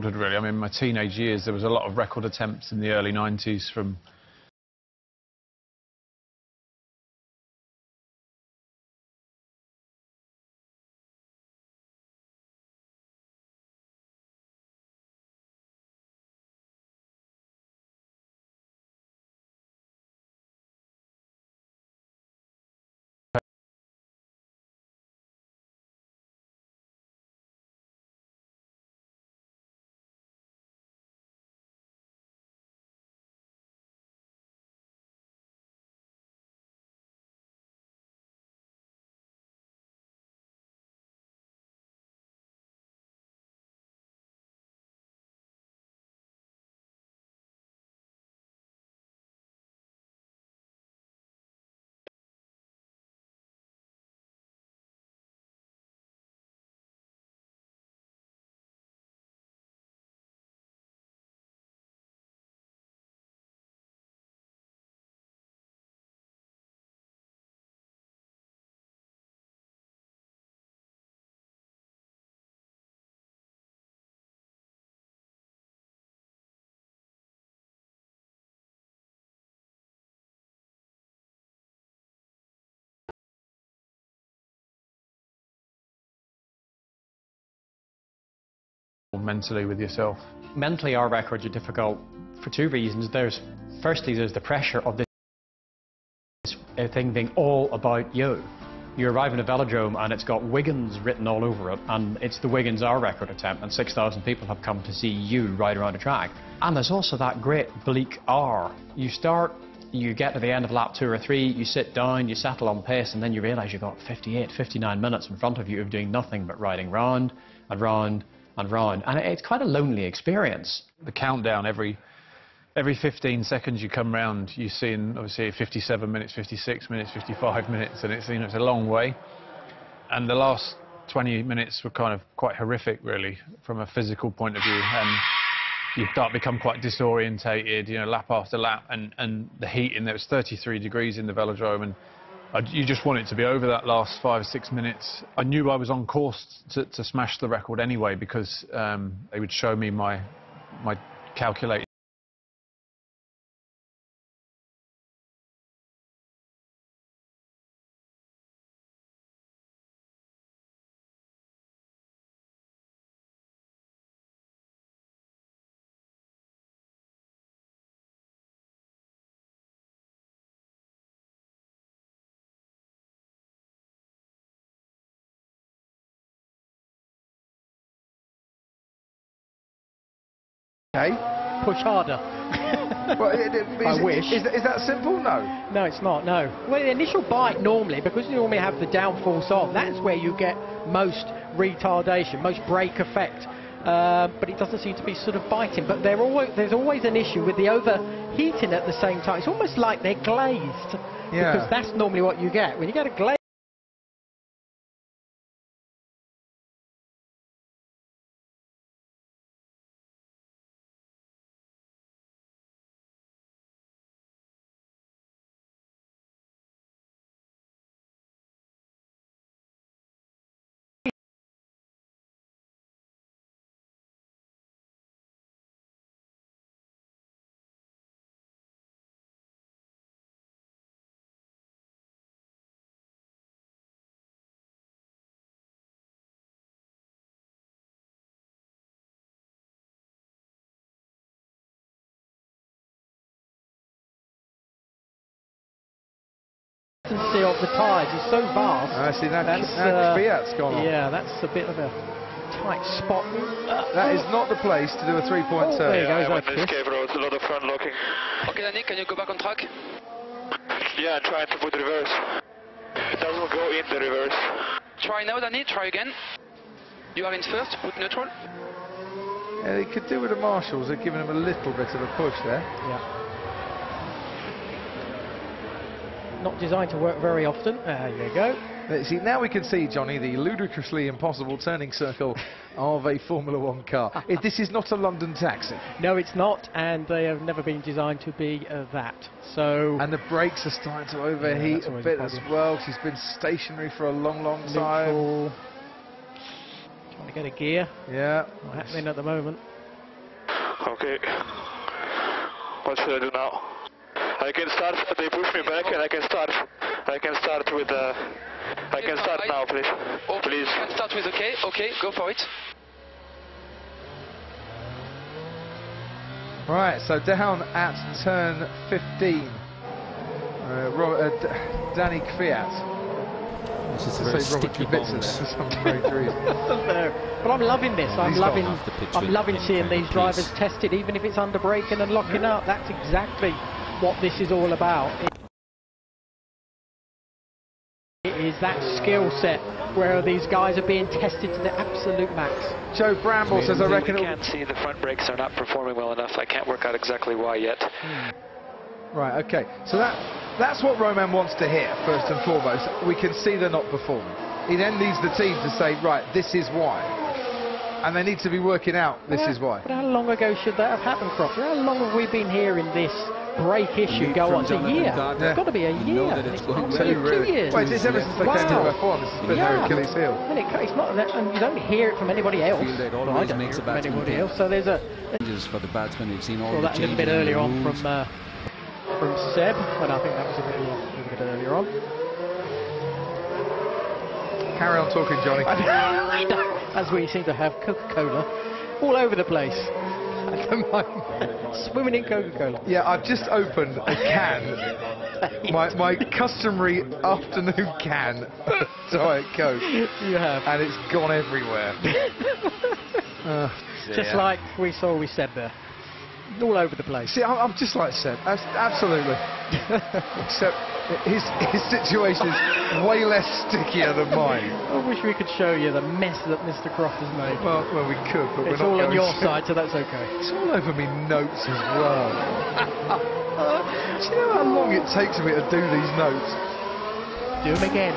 Really, I mean, my teenage years, there was a lot of record attempts in the early 90s from mentally with yourself. Mentally, our records are difficult for two reasons. Firstly, there's the pressure of this thing being all about you. You arrive in a velodrome and it's got Wiggins written all over it, and it's the Wiggins R record attempt, and 6,000 people have come to see you ride around a track. And there's also that great bleak R. You start, you get to the end of lap 2 or 3, you sit down, you settle on pace, and then you realise you've got 58, 59 minutes in front of you of doing nothing but riding round and round and round, and it's quite a lonely experience. The countdown, every 15 seconds you come round, you're seeing obviously 57 minutes, 56 minutes, 55 minutes, and it's, you know, it's a long way. And the last 20 minutes were kind of quite horrific, really, from a physical point of view. And you start to become quite disorientated, you know, lap after lap, and the heat in there. It was 33 degrees in the velodrome, and you just want it to be over that last 5 or 6 minutes. I knew I was on course to smash the record anyway, because they would show me my calculated. Okay. Push harder. Well, I wish. Is that simple? No. No, it's not, no. Well, the initial bite normally, because you normally have the downforce on, that's where you get most retardation, most brake effect. But it doesn't seem to be sort of biting. But there's always an issue with the overheating at the same time. It's almost like they're glazed. Yeah. Because that's normally what you get. When you get a glaze, of the tyres is so vast. I see that. Fiat's gone on. Yeah, that's a bit of a tight spot. That is not the place to do a three-point turn. There you go. Yeah, with this cave road, a lot of front locking. Okay, Danny, can you go back on track? Yeah, try to put reverse. That will go in the reverse. Try now, Danny, try again. You are in first, put neutral. Yeah, they could do with the marshals. They're giving them a little bit of a push there. Yeah. Not designed to work very often. There you go. See, now we can see, Johnny, the ludicrously impossible turning circle of a Formula One car. This is not a London taxi. No, it's not, and they have never been designed to be that. So. And the brakes are starting to overheat a bit as well. She's been stationary for a long, long time. Trying to get a gear. Yeah. Not happening at the moment. Okay. What should I do now? I can start. They push me back, and I can start. I can start with. I can start now, please. Okay, Please. you can start with okay. Okay, go for it. Right, so down at turn 15, Danny Kvyat. This is a To very say Robert sticky Kubica bombs. there for some great reason. But I'm loving this. I'm He's loving. gone off the pitch I'm with loving them, seeing can you these drivers please? tested, even if it's under braking and locking up. That's exactly what this is all about. It is that skill set where these guys are being tested to the absolute max. Joe Bramble says, I reckon I it'll... can't see the front brakes are not performing well enough. I can't work out exactly why yet. Right, okay. So that's what Roman wants to hear, first and foremost. We can see they're not performing. He then needs the team to say, right, this is why. And they need to be working out, this is why. But how long ago should that have happened, Cropper? How long have we been hearing this brake issue go on? It's a year. It's got to be a year. It's going It's very 2 years. Well, it's ever since they came to F1, this has been their Achilles heel. And it's not that, and you don't hear it from anybody else. Feel that Well, I always don't hear makes it a from batsman anybody think. else. So there's a Changes for the batsman. We've seen all well, the that a little changes bit in the earlier on rules. from Seb, and I think that was a little bit earlier on. Carry on talking, Johnny. As we seem to have Coca-Cola all over the place at the moment. Swimming in Coca-Cola. Yeah, I've just opened a can, my customary afternoon can of Diet Coke, You have. and it's gone everywhere. Just like we saw with Seb there. All over the place. See, I'm just like Seb, absolutely. Except his situation is way less stickier than mine. I wish we could show you the mess that Mr. Croft has made. Well, we could, but It's we're not all on going your to. side, so that's okay. It's all over me notes as well. Do you know how long it takes me to do these notes? Do them again.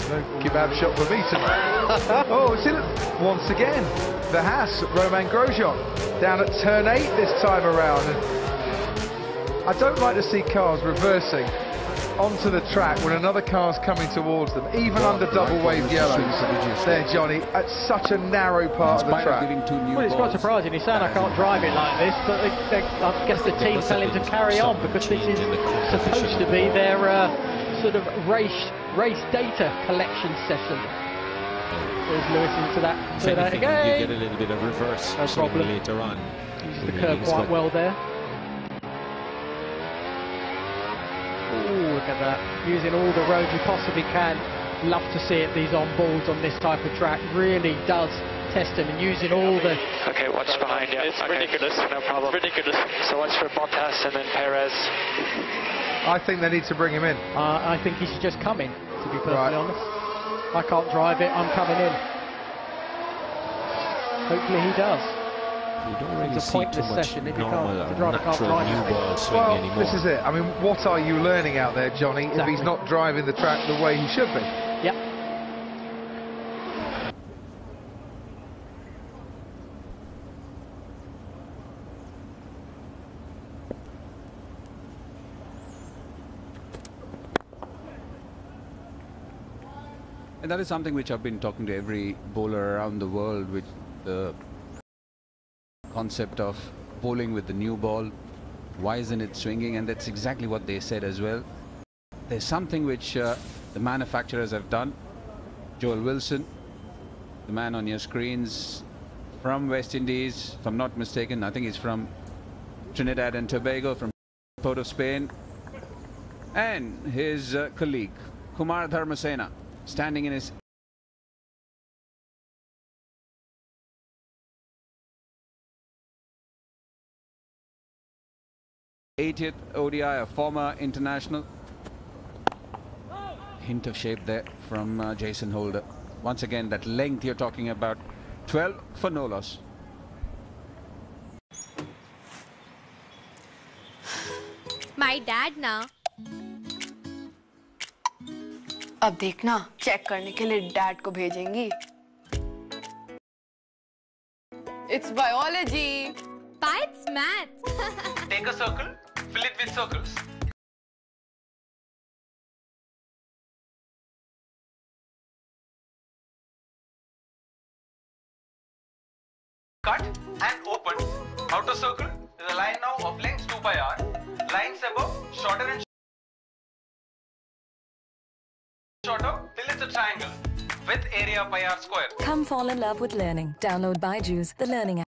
No kebab shop for me tonight. Oh, see, look, once again, the Haas, Romain Grosjean, down at turn 8 this time around. And I don't like to see cars reversing onto the track when another car's coming towards them, even under double wave yellows. There, Johnny, at such a narrow part of the track. Well, it's quite surprising. He's saying I can't drive it like this, but I guess the team tell him to carry on because this is supposed to be their sort of race data collection session. There's Lewis into that. You again. get a little bit of reverse No swing problem. later on. Uses the curb quite well there. Oh, look at that. Using all the road you possibly can. Love to see it, these on-boards on this type of track. Really does test them and using all the... Okay, watch behind you. It's Okay, ridiculous. No problem. It's ridiculous. So watch for Bottas and then Perez. I think they need to bring him in. I think he should just come in, to be perfectly Right. honest. I can't drive it, I'm coming in. Hopefully he does. You don't really It's a see too pointless much session if you normal can't, or the driver can't natural drive new it. ball swing Well, anymore. this is it. I mean, what are you learning out there, Johnny, if he's Exactly. not driving the track the way he should be? Yep. And that is something which I've been talking to every bowler around the world, with the concept of bowling with the new ball. Why isn't it swinging? And that's exactly what they said as well. There's something which the manufacturers have done. Joel Wilson, the man on your screens, from West Indies, if I'm not mistaken. I think he's from Trinidad and Tobago, from Port of Spain. And his colleague, Kumar Dharmasena, standing in his '80th ODI, a former international. Hint of shape there from Jason Holder. Once again, that length you're talking about. 12 for no loss. My dad now. अब देखना check करने के लिए dad को भेजेंगी. It's biology. Pa, it's math. Take a circle, fill it with circles. Cut and opened. Outer circle is a line now of length 2 pi r. Lines above shorter and shorter till it's a triangle with area pi r square. Come fall in love with learning. Download Byju's, the learning app.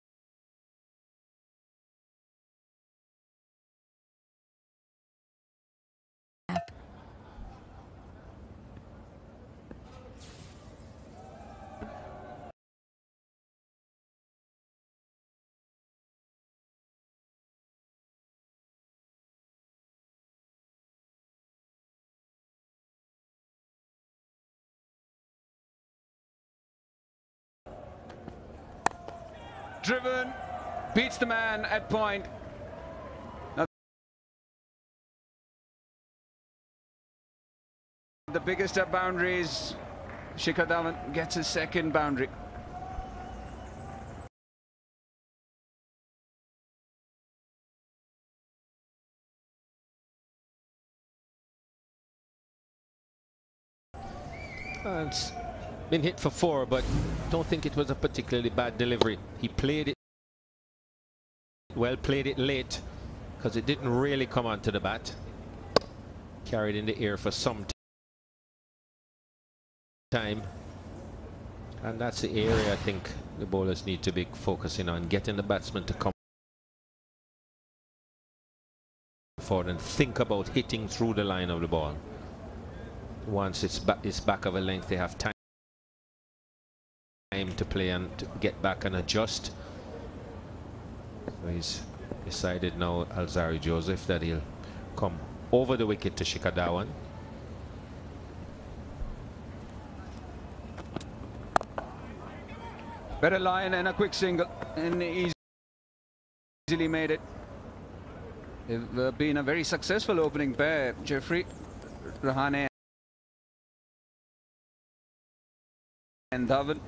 Driven, beats the man at point. Now, the biggest up boundaries, Shikhar Dhawan gets his second boundary. It's been hit for 4, but don't think it was a particularly bad delivery. He played it well, played it late because it didn't really come onto the bat. Carried in the air for some time, and that's the area I think the bowlers need to be focusing on, getting the batsman to come forward and think about hitting through the line of the ball. Once it's back of a length, they have time to play and to get back and adjust. So he's decided now, Alzari Joseph, that he'll come over the wicket to Shikhar Dhawan. Better line and a quick single, and easily made it. They've been a very successful opening pair, Jeffrey, Rahane and Dhawan.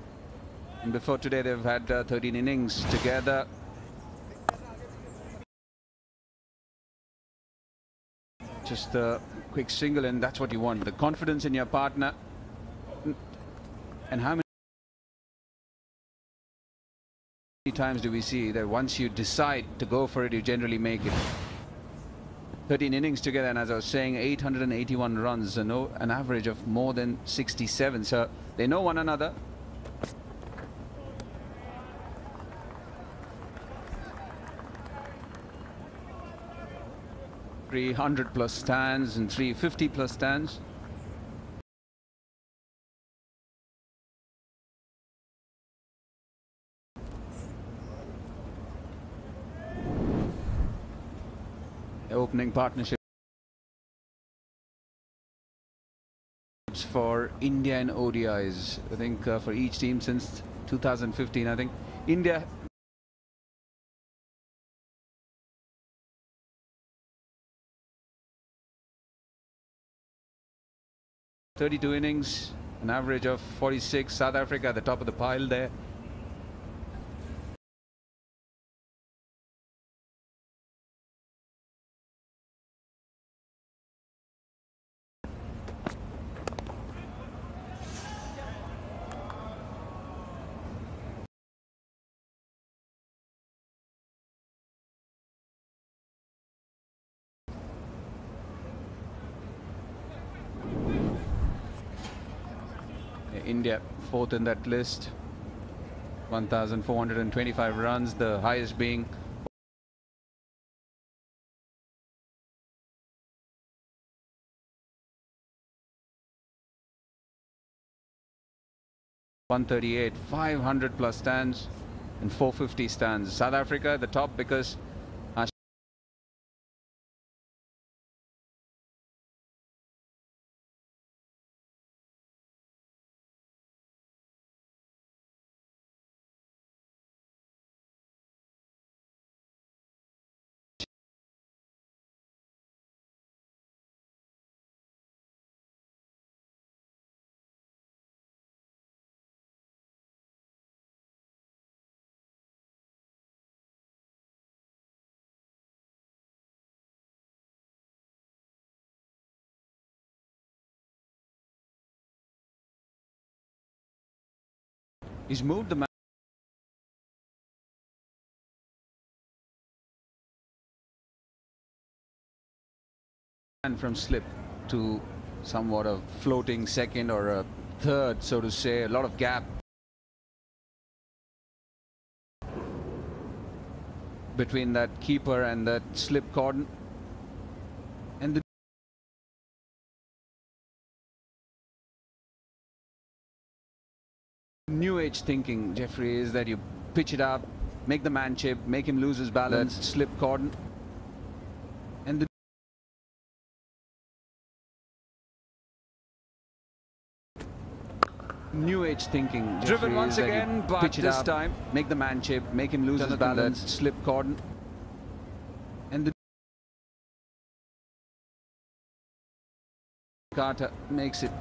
And before today, they've had 13 innings together. Just a quick single, and that's what you want. The confidence in your partner. And how many times do we see that once you decide to go for it, you generally make it? 13 innings together, and as I was saying, 881 runs, an average of more than 67. So they know one another. +300 stands and 350+ stands. The opening partnership for India and ODIs, I think, for each team since 2015. I think India (32 innings, an average of 46. South Africa at the top of the pile there. India fourth in that list, 1,425 runs, the highest being .138, 500+ stands and 450 stands. South Africa at the top because he's moved the And from slip to somewhat of floating second or a third, so to say, a lot of gap between that keeper and that slip cordon. And the new age thinking, Jeffrey, is that you pitch it up, make the man chip, make him lose his balance, slip cordon. And the new age thinking, Jeffrey, Driven once is that again, you but pitch it this up, time make the man chip, make him lose his balance, slip cordon. And the Carter makes it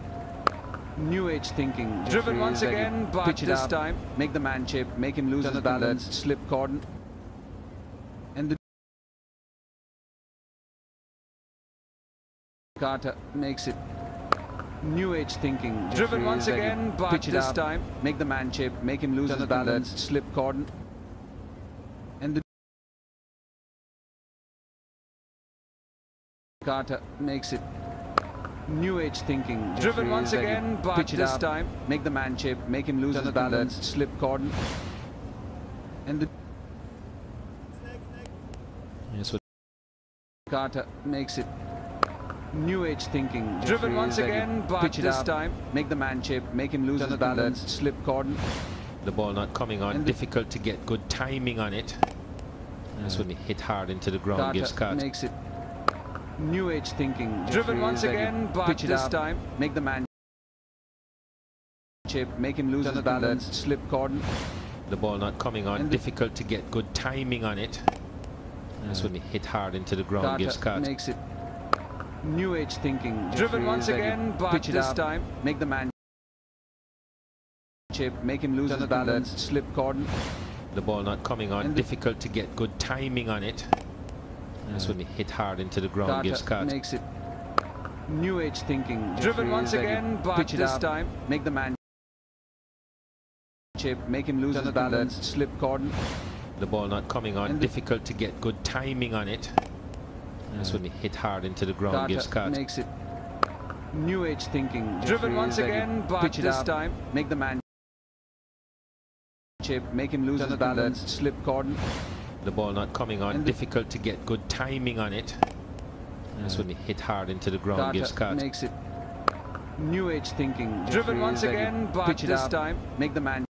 new age thinking, Jeffrey, driven once is that you again, but pitch it this up, time make the man chip, make him lose his balance, slip cordon. And the Carter makes it new age thinking, Jeffrey, driven once is that you again, but pitch it this up, time make the man chip, make him lose his balance, slip cordon. And the Carter makes it new age thinking, Jeffrey, driven once is that you again, but pitch it this up, time make the man chip, make him lose his balance, slip cordon. And the Yes, what Carter makes it new age thinking, Jeffrey, driven once is that you again, but pitch it this up, time make the man chip, make him lose his balance, slip cordon. the ball not coming on, And the difficult to get good timing on it. That's when it hit hard into the ground, gives Carter card. makes it new age thinking, driven Jeffrey, once is that you again, but pitch it this up, time make the man chip, make him lose his balance, slip cordon. The ball not coming on, And the difficult to get good timing on it. That's when it hit hard into the ground, gives Carter card. makes it new age thinking, driven Jeffrey, once is that you again, but pitch it this up, time make the man chip, make him lose his balance, slip cordon. The ball not coming on, And the difficult to get good timing on it. That's when it hit hard into the ground, gives Carter card. makes it new age thinking, driven Jeffrey, once is that you again, but pitch it this up, time make the man chip, make him lose his balance, slip cordon. The ball not coming on, And the difficult to get good timing on it. That's when it hit hard into the ground, gives Carter card. makes it new age thinking, driven Jeffrey, once is that you again, but pitch it this up, time make the man chip, make him lose his balance, slip cordon. The ball not coming on, And the difficult to get good timing on it. That's when it hit hard into the ground, gives Carter card. makes it new age thinking, driven Jeffrey, once is that you again, but pitch it this up, time make the man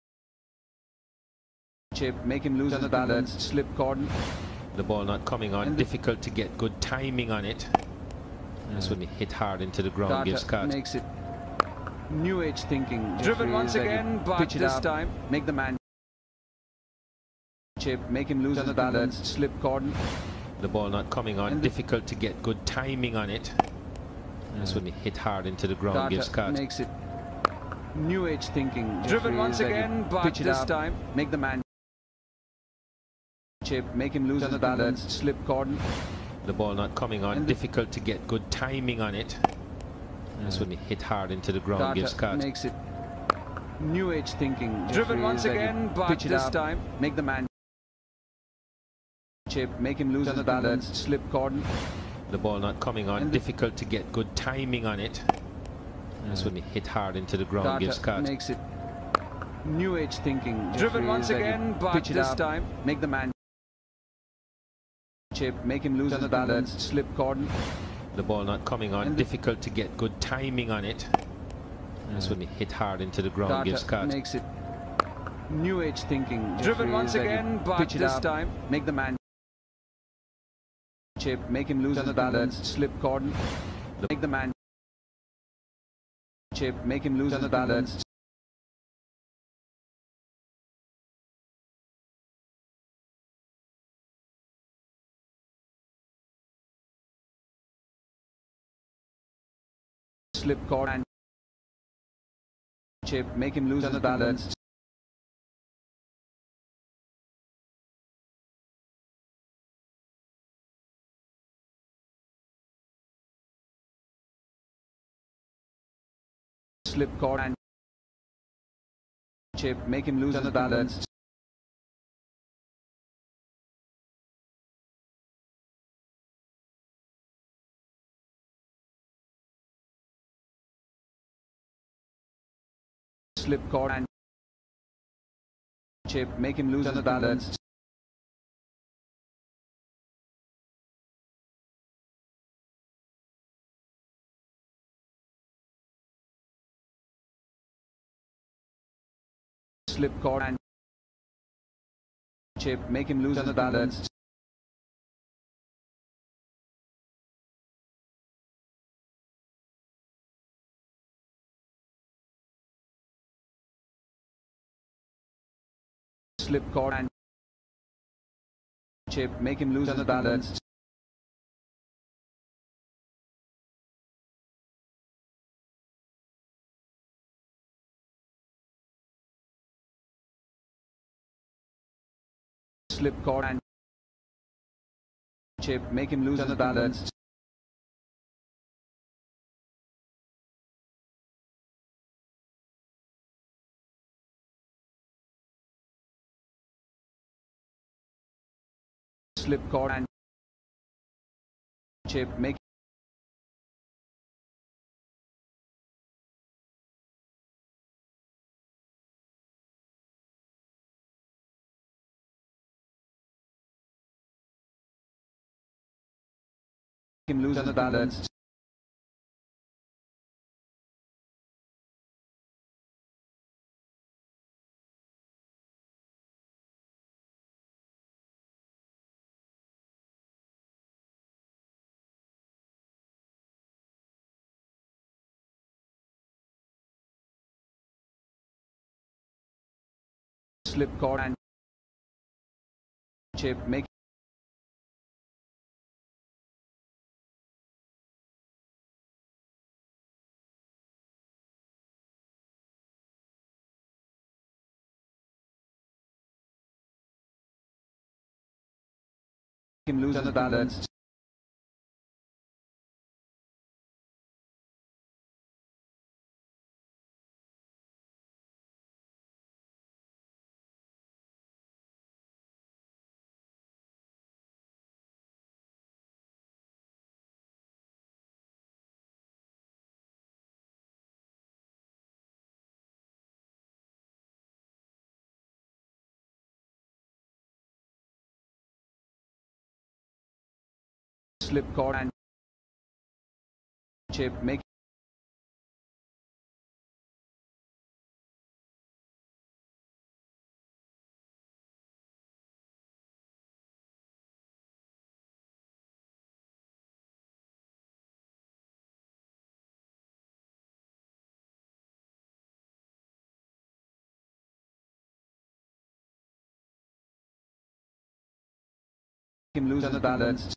chip, make him lose his balance, slip cordon. The ball not coming on, And the difficult to get good timing on it. That's when it hit hard into the ground, gives Carter card. makes it new age thinking, driven Jeffrey, once is that you again, but pitch it this up, time make the man chip, make him lose his balance, slip cordon. The ball not coming on, And the difficult to get good timing on it. That's when it hit hard into the ground, gives Carter card. makes it new age thinking, driven Jeffrey, once is that you again, but pitch it this up, time make the man chip, make him lose his balance, slip cordon. The ball not coming on, And the difficult to get good timing on it. That's when it hit hard into the ground, gives Carter card. makes it new age thinking, driven Jeffrey, once is that you again, but pitch it this up, time make the man chip, make him lose his balance, slip cordon. The ball not coming on, And the difficult to get good timing on it. That's when it hit hard into the ground, gives Carter card. makes it new age thinking, driven Jeffrey, once is that you again, but pitch it this up, time make the man chip, make him lose his balance, slip cordon. The ball not coming on, And the difficult to get good timing on it. That's when it hit hard into the ground, gives Carter card. makes it new age thinking, driven Jeffrey, once is that you again, but pitch it this up, time make the man chip, make him lose his balance, slip cordon. Make the man chip, make him lose his balance. Slip cordon. Chip, make him lose his balance. Slip cordon. Chip, make him lose his balance. Slip caught and chip, make him lose his balance. Slip caught and chip, make him lose his balance. Slip caught and chip, make him lose his balance. Slip caught and chip, make him lose his balance. Slip caught and chip, make him lose his balance. Slip caught and chip, make him lose his balance. Slip caught and chip, make him lose his balance.